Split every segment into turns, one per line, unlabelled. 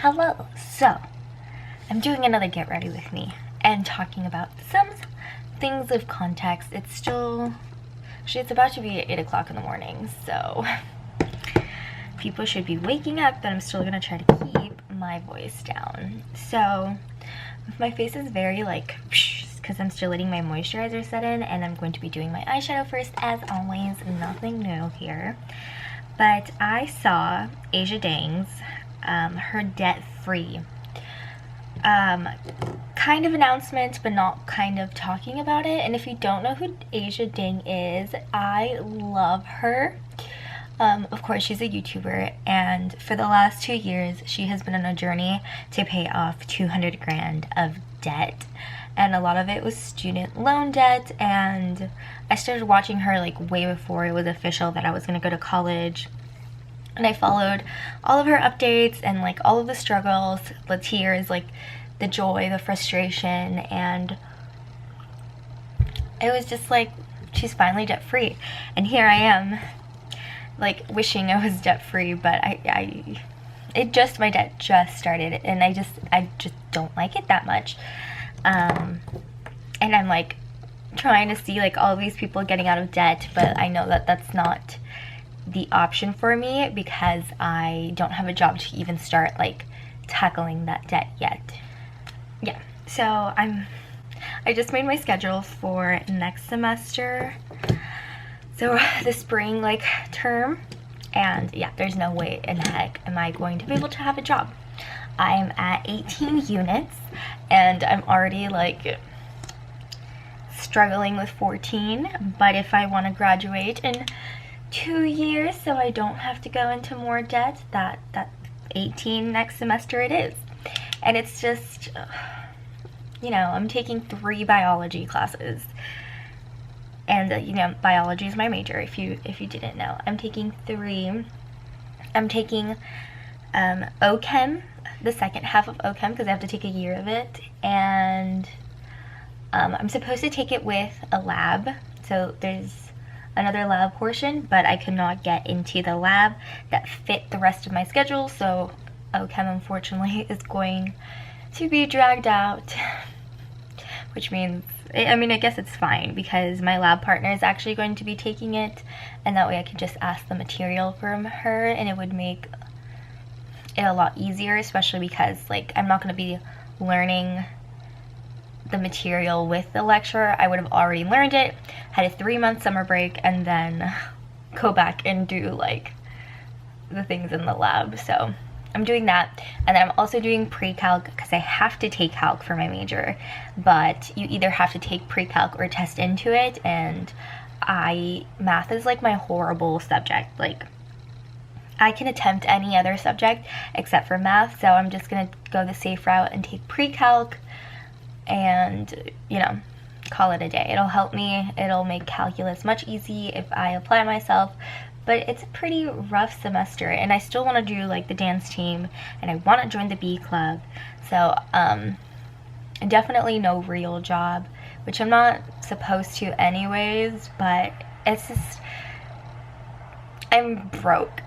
Hello. So, I'm doing another get ready with me and talking about some things of context. It's about to be 8 o'clock in the morning, so people should be waking up, but I'm still gonna try to keep my voice down. So, my face is very like, because I'm still letting my moisturizer set in, and I'm going to be doing my eyeshadow first, as always. Nothing new here. But I saw Asia Dang's, her debt-free kind of announcement, but not kind of talking about it. And if you don't know who Asia Dang is, I love her. Of course, she's a YouTuber, and for the last 2 years, she has been on a journey to pay off 200 grand of debt. And a lot of it was student loan debt, and I started watching her like way before it was official that I was gonna go to college. And I followed all of her updates and like all of the struggles, the tears, like the joy, the frustration, and it was just like, she's finally debt free. And here I am, like wishing I was debt free, but my debt just started, and I just don't like it that much. And I'm like trying to see like all these people getting out of debt, but I know that that's not the option for me because I don't have a job to even start like tackling that debt yet. Yeah, so I just made my schedule for next semester, so the spring like term, and yeah, there's no way in heck am I going to be able to have a job. I'm at 18 units and I'm already like struggling with 14, but if I want to graduate in 2 years so I don't have to go into more debt, that 18 next semester it is. And it's just, you know, I'm taking 3 biology classes, and you know, biology is my major, if you didn't know. I'm taking OChem, the second half of OChem, because I have to take a year of it, and I'm supposed to take it with a lab, so there's another lab portion, but I could not get into the lab that fit the rest of my schedule, so OChem unfortunately is going to be dragged out, which means, I mean, I guess it's fine because my lab partner is actually going to be taking it, and that way I could just ask the material from her, and it would make it a lot easier, especially because like I'm not going to be learning the material with the lecturer. I would have already learned it, had a 3-month summer break, and then go back and do like the things in the lab. So I'm doing that, and then I'm also doing pre-calc because I have to take calc for my major, but you either have to take pre-calc or test into it, and math is like my horrible subject. Like, I can attempt any other subject except for math, so I'm just gonna go the safe route and take pre-calc and, you know, call it a day. It'll help me, it'll make calculus much easier if I apply myself, but it's a pretty rough semester, and I still want to do like the dance team, and I want to join the bee club, so definitely no real job, which I'm not supposed to anyways, but it's just, I'm broke.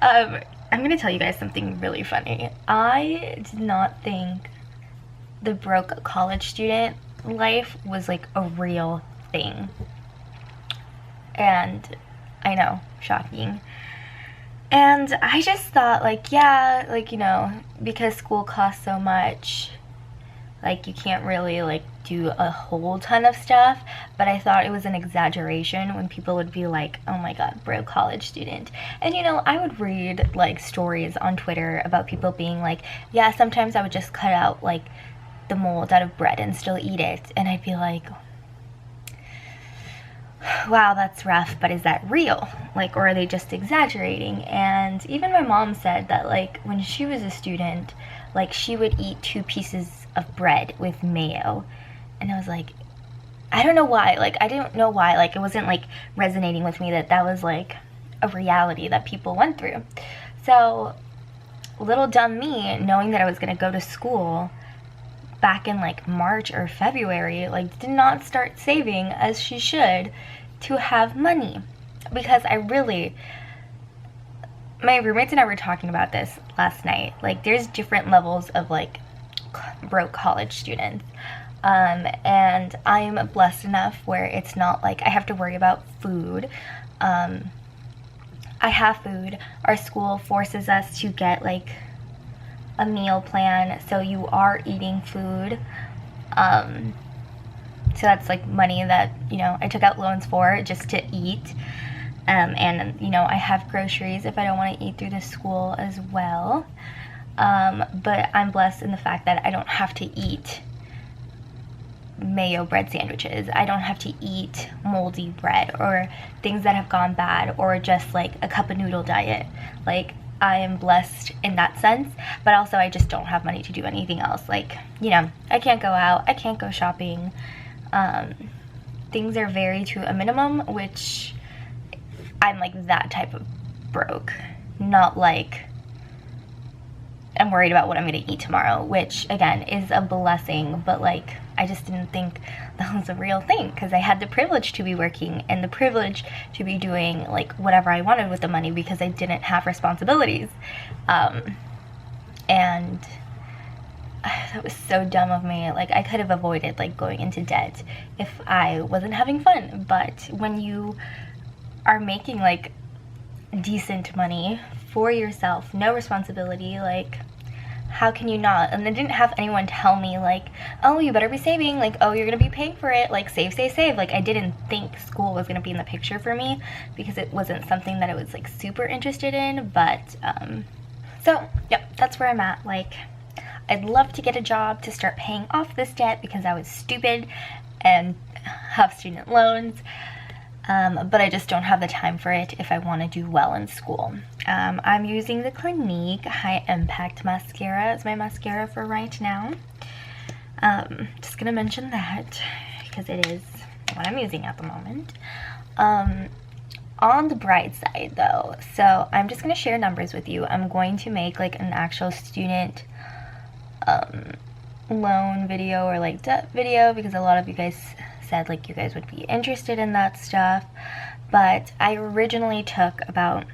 I'm gonna tell you guys something really funny. I did not think the broke college student life was like a real thing, and I know, shocking. And I just thought like, yeah, like, you know, because school costs so much, like you can't really like do a whole ton of stuff, but I thought it was an exaggeration when people would be like, oh my god, broke college student. And you know, I would read like stories on Twitter about people being like, yeah, sometimes I would just cut out like the mold out of bread and still eat it, and I'd be like, wow, that's rough, but is that real? Like, or are they just exaggerating? And even my mom said that like when she was a student, like she would eat 2 pieces of bread with mayo, and I was like, I don't know why, like I didn't know why, like it wasn't like resonating with me that was like a reality that people went through. So little dumb me, knowing that I was gonna go to school back in like March or February, like did not start saving as she should to have money, because I really, my roommates and I were talking about this last night. Like, there's different levels of like broke college students. And I'm blessed enough where it's not like I have to worry about food. I have food. Our school forces us to get like a meal plan, so you are eating food. So that's like money that, you know, I took out loans for just to eat. And, you know, I have groceries if I don't want to eat through the school as well. But I'm blessed in the fact that I don't have to eat mayo bread sandwiches. I don't have to eat moldy bread or things that have gone bad, or just like a cup of noodle diet. Like, I am blessed in that sense, but also I just don't have money to do anything else. Like, you know, I can't go out, I can't go shopping. Things are very to a minimum, which I'm like that type of broke. Not like I'm worried about what I'm going to eat tomorrow, which again is a blessing, but like I just didn't think that was a real thing, because I had the privilege to be working and the privilege to be doing like whatever I wanted with the money because I didn't have responsibilities. And that was so dumb of me. Like, I could have avoided like going into debt if I wasn't having fun. But when you are making like decent money for yourself, no responsibility, like how can you not? And I didn't have anyone tell me like, oh, you better be saving, like, oh, you're gonna be paying for it, like save, save, save. Like, I didn't think school was gonna be in the picture for me because it wasn't something that I was like super interested in. But so yep, that's where I'm at. Like, I'd love to get a job to start paying off this debt because I was stupid and have student loans. But I just don't have the time for it if I want to do well in school. I'm using the Clinique High Impact Mascara as my mascara for right now. Just gonna mention that because it is what I'm using at the moment. On the bright side though, so I'm just gonna share numbers with you. I'm going to make like an actual student loan video or like debt video because a lot of you guys said like you guys would be interested in that stuff. But I originally took about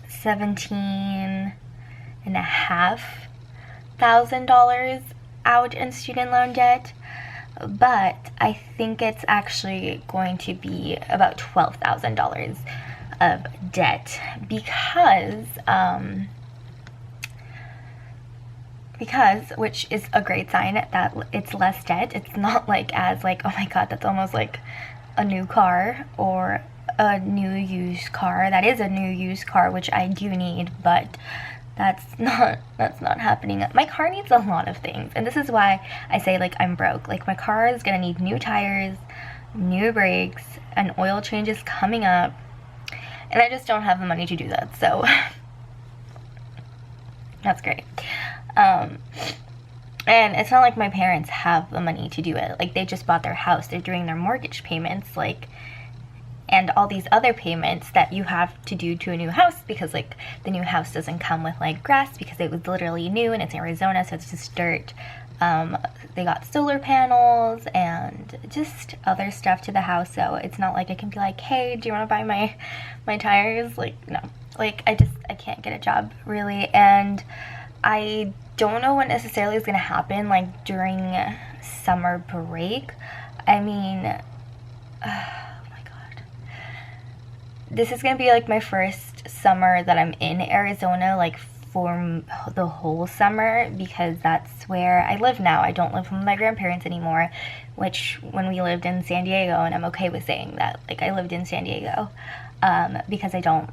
$17,500 out in student loan debt, but I think it's actually going to be about $12,000 of debt because, which is a great sign that it's less debt. It's not like as like, oh my god, that's almost like a new car or a new used car. That is a new used car, which I do need, but that's not happening. My car needs a lot of things, and this is why I say like I'm broke. Like, my car is gonna need new tires, new brakes, an oil change is coming up, and I just don't have the money to do that, so that's great. And it's not like my parents have the money to do it. Like, they just bought their house, they're doing their mortgage payments, like, and all these other payments that you have to do to a new house, because like the new house doesn't come with like grass because it was literally new and it's Arizona, so it's just dirt. They got solar panels and just other stuff to the house, so it's not like I can be like, hey, do you want to buy my tires? Like, no. Like, I can't get a job really, and I don't know what necessarily is going to happen like during summer break. I mean, oh my god, this is going to be like my first summer that I'm in Arizona, like for the whole summer, because that's where I live now. I don't live with my grandparents anymore, which when we lived in San Diego, and I'm okay with saying that, like, I lived in San Diego, because I don't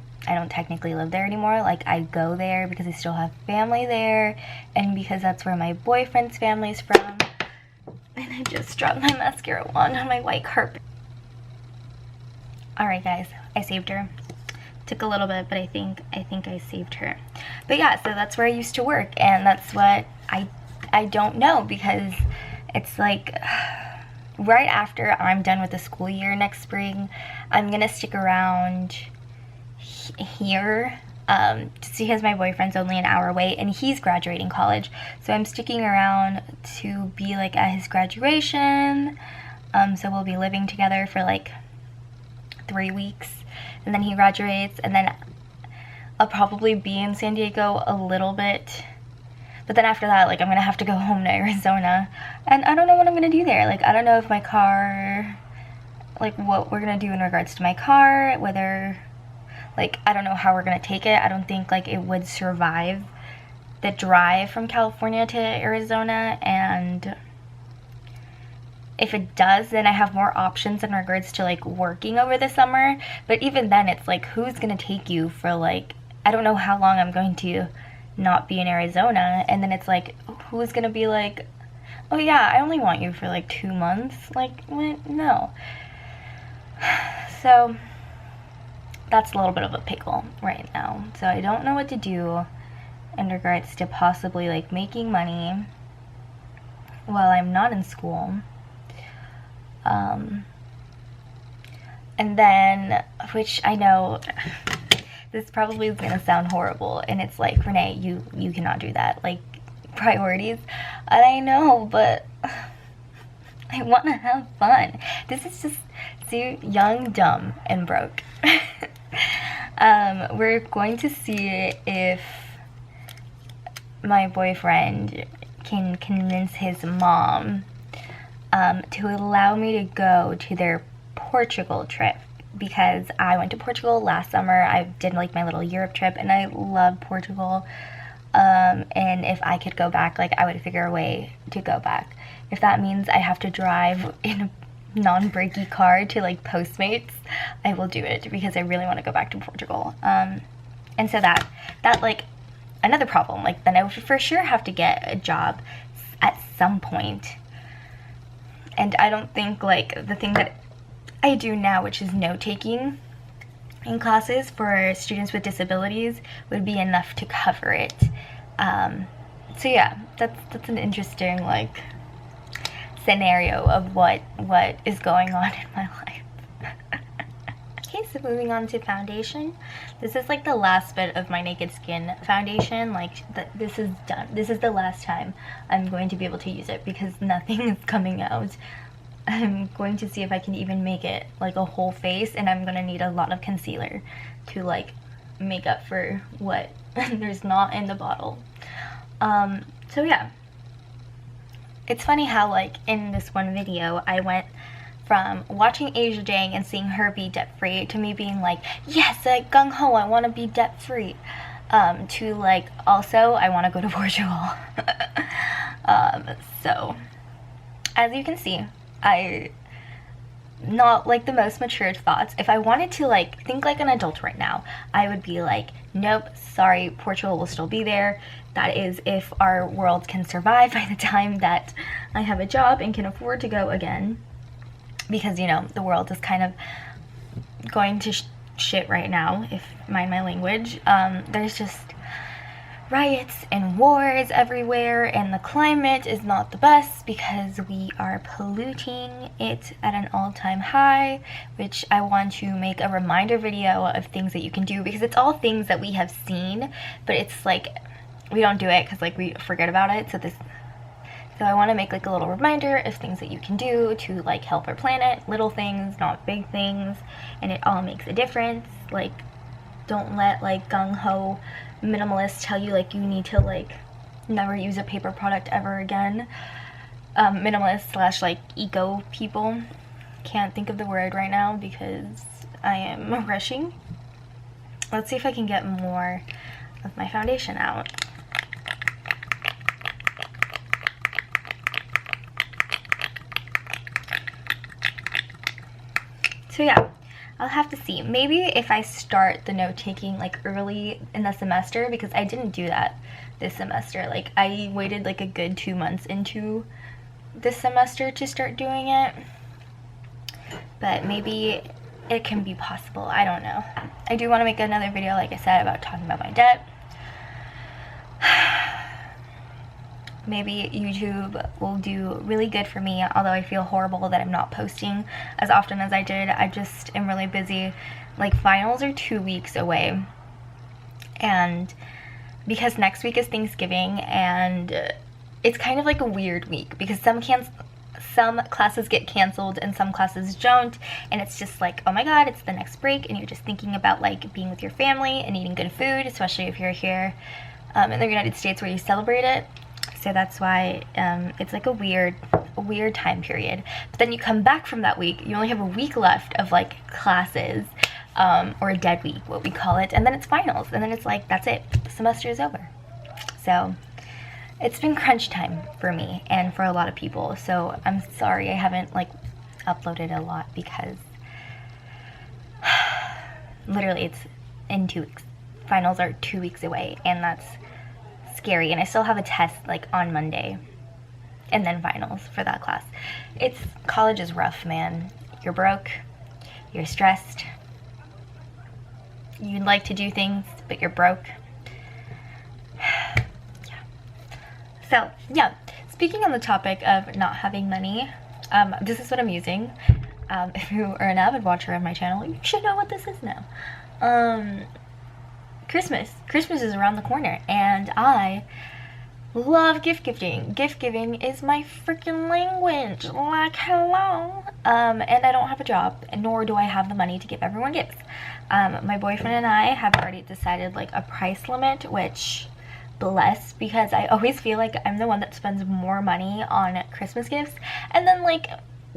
technically live there anymore. Like, I go there because I still have family there, and because that's where my boyfriend's family is from. And I just dropped my mascara wand on my white carpet. Alright guys, I saved her. Took a little bit, but I think I saved her. But yeah, so that's where I used to work, and that's what I don't know, because it's like right after I'm done with the school year next spring, I'm gonna stick around here just because my boyfriend's only an hour away and he's graduating college, so I'm sticking around to be like at his graduation. So we'll be living together for like 3 weeks, and then he graduates, and then I'll probably be in San Diego a little bit, but then after that, like, I'm gonna have to go home to Arizona, and I don't know what I'm gonna do there. Like, I don't know if my car, like, what we're gonna do in regards to my car, whether, like, I don't know how we're gonna take it. I don't think, like, it would survive the drive from California to Arizona, and if it does, then I have more options in regards to, like, working over the summer. But even then, it's like, who's gonna take you for, like, I don't know how long I'm going to not be in Arizona, and then it's like, who's gonna be like, oh yeah, I only want you for like 2 months? Like, what? No. So that's a little bit of a pickle right now. So I don't know what to do in regards to possibly, like, making money while I'm not in school. And then, which I know this probably is gonna sound horrible, and it's like, Renee, you cannot do that. Like, priorities. I know, but I want to have fun. This is just, see, young, dumb, and broke. We're going to see if my boyfriend can convince his mom to allow me to go to their Portugal trip, because I went to Portugal last summer. I did, like, my little Europe trip, and I love Portugal. And if I could go back, like, I would figure a way to go back. If that means I have to drive in a non-breaky car to, like, Postmates, I will do it, because I really want to go back to Portugal. And so that, like, another problem, like, then I would for sure have to get a job at some point. And I don't think, like, the thing that I do now, which is note-taking in classes for students with disabilities, would be enough to cover it. So yeah, that's an interesting, like, scenario of what is going on in my life. Okay, so moving on to foundation. This is, like, the last bit of my Naked Skin foundation. Like, this is done. This is the last time I'm going to be able to use it, because nothing is coming out. I'm going to see if I can even make it, like, a whole face, and I'm gonna need a lot of concealer to, like, make up for what there's not in the bottle. So yeah. It's funny how, like, in this one video, I went from watching Asia Jang and seeing her be debt-free to me being like, yes, like, gung-ho, I want to be debt-free, to, like, also, I want to go to Portugal. So, as you can see, not, like, the most matured thoughts. If I wanted to, like, think like an adult right now, I would be like, nope, sorry, Portugal will still be there. That is if our world can survive by the time that I have a job and can afford to go again. Because, you know, the world is kind of going to shit right now, if mind my language. There's just riots and wars everywhere, and the climate is not the best because we are polluting it at an all-time high, which I want to make a reminder video of things that you can do, because it's all things that we have seen, but it's like we don't do it because, like, we forget about it. So I want to make, like, a little reminder of things that you can do to, like, help our planet. Little things, not big things, and it all makes a difference. Like, don't let, like, gung-ho minimalists tell you, like, you need to, like, never use a paper product ever again. Minimalist slash, like, eco people. Can't think of the word right now because I am rushing. Let's see if I can get more of my foundation out. So yeah, I'll have to see. Maybe if I start the note-taking, like, early in the semester, because I didn't do that this semester. Like, I waited, like, a good 2 months into this semester to start doing it. But maybe it can be possible. I don't know. I do want to make another video, like I said, about talking about my debt. Maybe YouTube will do really good for me, although I feel horrible that I'm not posting as often as I did. I just am really busy. Like, finals are 2 weeks away, and because next week is Thanksgiving, and it's kind of like a weird week because some some classes get canceled and some classes don't, and it's just like, oh my god, it's the next break, and you're just thinking about like being with your family and eating good food, especially if you're here in the United States where you celebrate it. So that's why it's like a weird time period. But then you come back from that week, you only have a week left of like classes, or a dead week, what we call it, and then it's finals, and then it's like, that's it, the semester is over. So it's been crunch time for me and for a lot of people. So I'm sorry I haven't like uploaded a lot, because literally it's in 2 weeks. Finals are 2 weeks away, and that's scary, and I still have a test like on Monday and then finals for that class. College is rough, man. You're broke, you're stressed, you'd like to do things but you're broke. Yeah. So yeah, speaking on the topic of not having money, this is what I'm using. If you are an avid watcher of my channel, you should know what this is now. Christmas is around the corner, and I love gift giving. Gift giving is my freaking language. Like, hello. And I don't have a job, nor do I have the money to give everyone gifts. My boyfriend and I have already decided like a price limit, which bless, because I always feel like I'm the one that spends more money on Christmas gifts, and then like,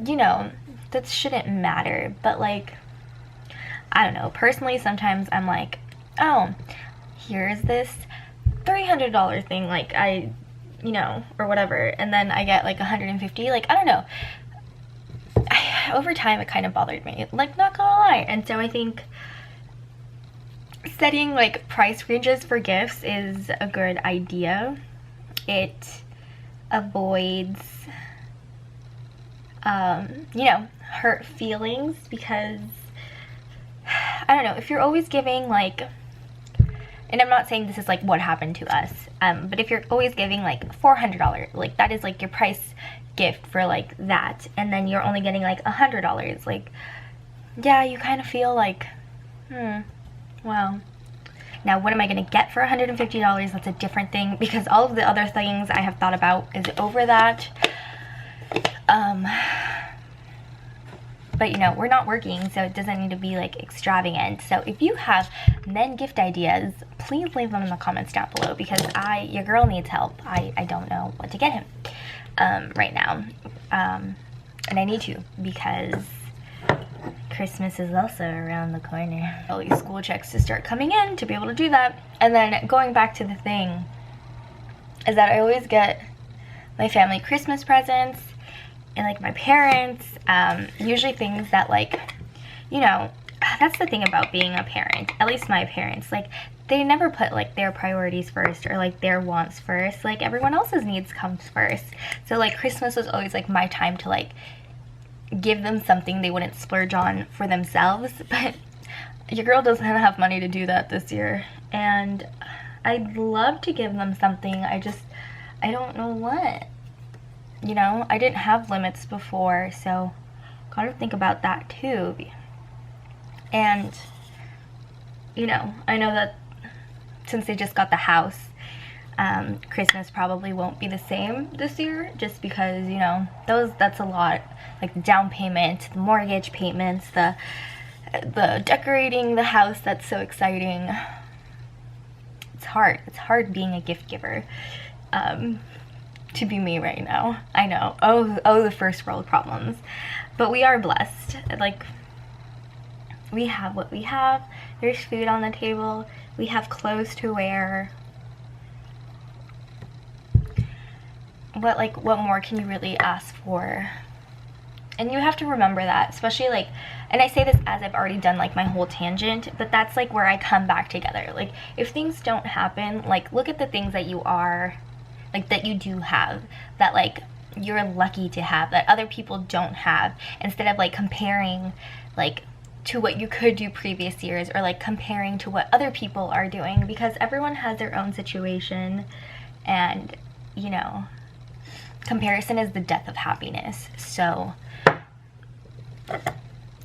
you know, that shouldn't matter, but like, I don't know, personally sometimes I'm like, oh, here's this $300 thing, like you know, or whatever, and then I get like 150, like, I don't know. Over time it kind of bothered me, like, not gonna lie, and so I think setting like price ranges for gifts is a good idea. It avoids, you know, hurt feelings, because I don't know, if you're always giving like, and I'm not saying this is like what happened to us, but if you're always giving like $400, like that is like your price gift for like that, and then you're only getting like $100, like, yeah, you kind of feel like, well, now what am I gonna get for $150? That's a different thing, because all of the other things I have thought about is over that. But you know, we're not working, so it doesn't need to be like extravagant. So if you have men gift ideas, please leave them in the comments down below, because your girl needs help. I don't know what to get him right now, and I need to, because Christmas is also around the corner. All these school checks to start coming in to be able to do that. And then going back to the thing is that I always get my family Christmas presents, and like my parents, usually things that, like, you know, that's the thing about being a parent, at least my parents, like, they never put like their priorities first, or like their wants first. Like, everyone else's needs comes first. So like Christmas was always like my time to like give them something they wouldn't splurge on for themselves, but your girl doesn't have money to do that this year, and I'd love to give them something, I don't know what. You know, I didn't have limits before, so gotta think about that too. And you know, I know that since they just got the house, Christmas probably won't be the same this year, just because, you know, that's a lot, like the down payment, the mortgage payments, the decorating the house, that's so exciting. It's hard being a gift giver, to be me right now. I know, oh the first world problems, but we are blessed. Like, we have what we have, there's food on the table, we have clothes to wear. What more can you really ask for? And you have to remember that, especially like, and I say this as I've already done like my whole tangent, but that's like where I come back together. Like, if things don't happen, like, look at the things that you are, like, that you do have, that like you're lucky to have, that other people don't have, instead of like comparing like to what you could do previous years, or like comparing to what other people are doing, because everyone has their own situation, and you know, comparison is the death of happiness. So,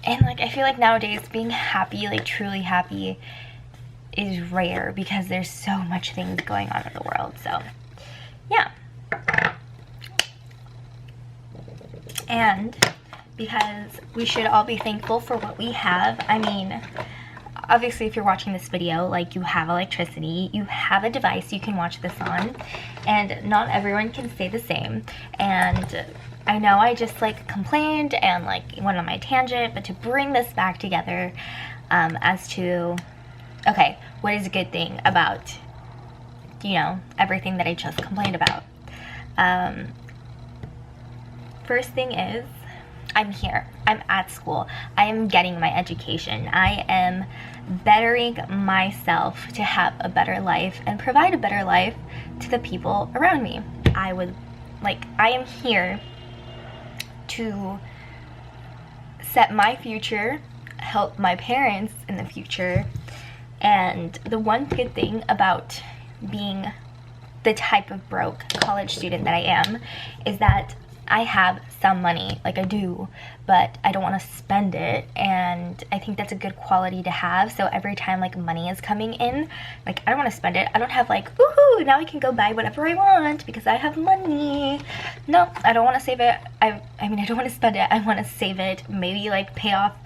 and like, I feel like nowadays being happy, like truly happy, is rare, because there's so much things going on in the world. So yeah, And because we should all be thankful for what we have. I mean, obviously if you're watching this video, like, you have electricity, you have a device you can watch this on, and not everyone can say the same. And I know I just like complained and like went on my tangent, but to bring this back together, as to, okay, what is a good thing about, you know, everything that I just complained about. First thing is, I'm here, I'm at school, I am getting my education, I am bettering myself to have a better life and provide a better life to the people around me. I am here to set my future, help my parents in the future. And the one good thing about being the type of broke college student that I am is that I have some money, like I do, but I don't want to spend it, and I think that's a good quality to have. So every time like money is coming in, like, I don't want to spend it. I don't have like, woohoo, now I can go buy whatever I want because I have money. No, I don't want to save it. I mean, I don't want to spend it. I want to save it, maybe like pay off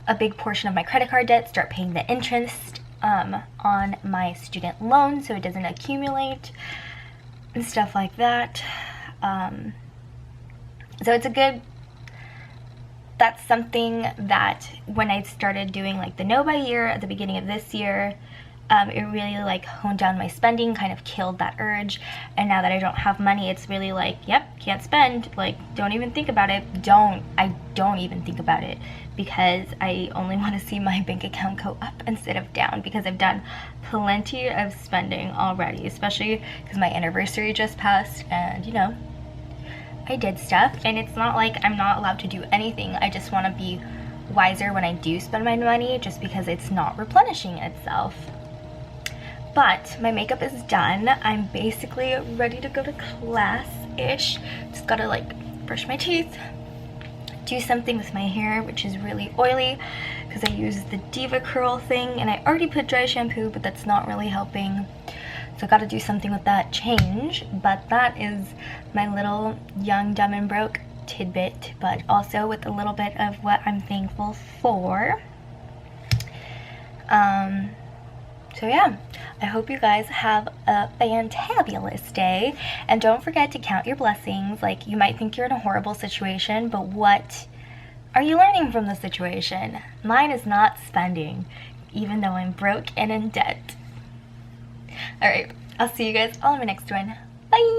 a big portion of my credit card debt, start paying the interest on my student loan so it doesn't accumulate and stuff like that. So it's a good, that's something that when I started doing like the no by year at the beginning of this year, it really like honed down my spending, kind of killed that urge. And now that I don't have money, it's really like, yep, can't spend, like, don't even think about it. I don't even think about it, because I only want to see my bank account go up instead of down, because I've done plenty of spending already, especially because my anniversary just passed, and you know, I did stuff. And it's not like I'm not allowed to do anything. I just want to be wiser when I do spend my money, just because it's not replenishing itself. But my makeup is done. I'm basically ready to go to class-ish. Just gotta like brush my teeth, do something with my hair, which is really oily because I use the Diva Curl thing, and I already put dry shampoo, but that's not really helping. So I gotta do something with that change. But that is my little young, dumb, and broke tidbit, but also with a little bit of what I'm thankful for. So yeah, I hope you guys have a fantabulous day, and don't forget to count your blessings. Like, you might think you're in a horrible situation, but what are you learning from the situation? Mine is not spending, even though I'm broke and in debt. Alright, I'll see you guys all in my next one. Bye!